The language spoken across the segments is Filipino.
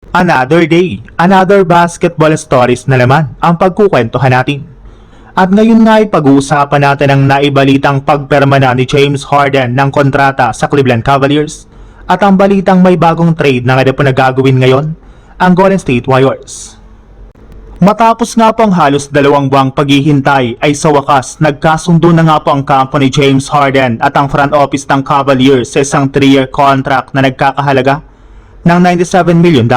Another day, another basketball stories na naman ang pagkukwentuhan natin. At ngayon nga ay pag-uusapan natin ang naibalitang pagperma na ni James Harden ng kontrata sa Cleveland Cavaliers at ang balitang may bagong trade na nga po nagagawin ngayon, ang Golden State Warriors. Matapos nga po ang halos 2 buwang paghihintay ay sa wakas nagkasundo na nga po ang kampo ni James Harden at ang front office ng Cavaliers sa isang 3-year contract na nagkakahalaga ng $97 million.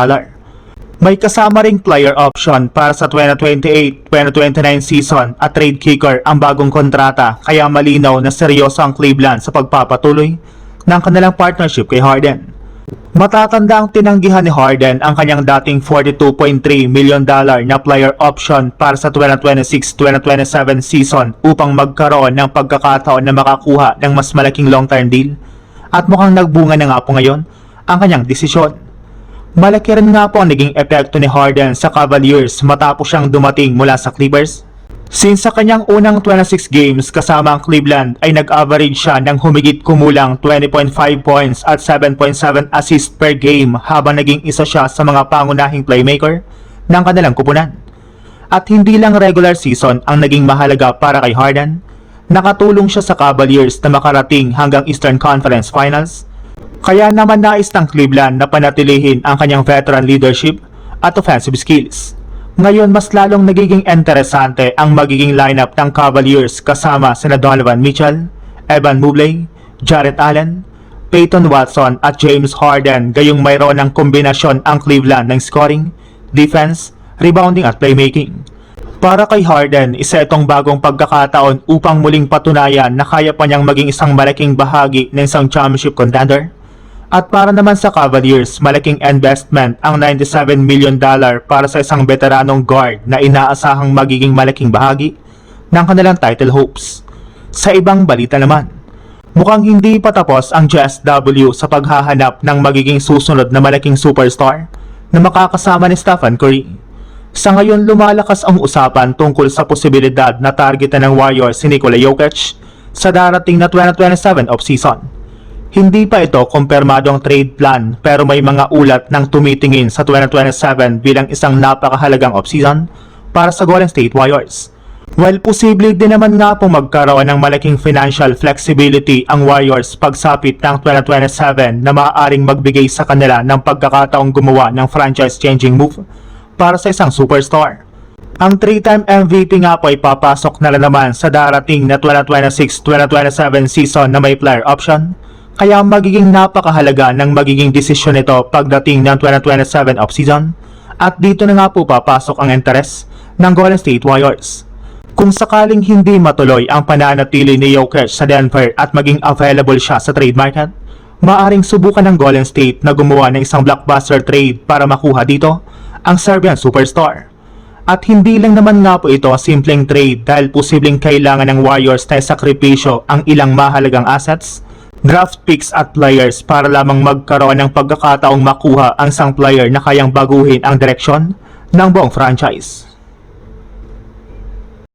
May kasama ring player option para sa 2028-2029 season at trade kicker ang bagong kontrata, kaya malinaw na seryoso ang Cleveland sa pagpapatuloy ng kanilang partnership kay Harden. Matatanda ang tinanggihan ni Harden ang kanyang dating $42.3 million na player option para sa 2026-2027 season upang magkaroon ng pagkakataon na makakuha ng mas malaking long-term deal, at mukhang nagbunga na nga po ngayon ang kanyang desisyon. Malaki rin nga po ang naging epekto ni Harden sa Cavaliers matapos siyang dumating mula sa Clippers. Since sa kanyang unang 26 games kasama ang Cleveland ay nag-average siya ng humigit kumulang 20.5 points at 7.7 assists per game, habang naging isa siya sa mga pangunahing playmaker ng kanilang kupunan. At hindi lang regular season ang naging mahalaga para kay Harden, nakatulong siya sa Cavaliers na makarating hanggang Eastern Conference Finals. Kaya naman nais ng Cleveland na panatilihin ang kanyang veteran leadership at offensive skills. Ngayon mas lalong nagiging interesante ang magiging lineup ng Cavaliers kasama sina Donovan Mitchell, Evan Mobley, Jarrett Allen, Peyton Watson at James Harden, gayong mayroon ng kombinasyon ang Cleveland ng scoring, defense, rebounding at playmaking. Para kay Harden, isa itong bagong pagkakataon upang muling patunayan na kaya pa niyang maging isang malaking bahagi ng isang championship contender. At para naman sa Cavaliers, malaking investment ang $97 million para sa isang veteranong guard na inaasahang magiging malaking bahagi ng kanilang title hopes. Sa ibang balita naman, mukhang hindi pa tapos ang JSW sa paghahanap ng magiging susunod na malaking superstar na makakasama ni Stephen Curry. Sa ngayon, lumalakas ang usapan tungkol sa posibilidad na targetan ng Warriors si Nikola Jokic sa darating na 2027 offseason. Hindi pa ito kumpirmado ang trade plan, pero may mga ulat ng tumitingin sa 2027 bilang isang napakahalagang offseason para sa Golden State Warriors. While posible din naman nga po magkaroon ng malaking financial flexibility ang Warriors pagsapit ng 2027 na maaaring magbigay sa kanila ng pagkakataong gumawa ng franchise-changing move para sa isang superstar. Ang 3-time MVP nga po ay papasok na naman sa darating na 2026-2027 season na may player option. Kaya magiging napakahalaga ng magiging desisyon nito pagdating ng 2027 offseason, at dito na nga po papasok ang interes ng Golden State Warriors. Kung sakaling hindi matuloy ang pananatili ni Jokic sa Denver at maging available siya sa trade market, maaaring subukan ng Golden State na gumawa ng isang blockbuster trade para makuha dito ang Serbian superstar. At hindi lang naman nga po ito simpleng trade, dahil posibleng kailangan ng Warriors na sakripisyo ang ilang mahalagang assets, draft picks at players para lamang magkaroon ng pagkakataong makuha ang isang player na kayang baguhin ang direksyon ng buong franchise.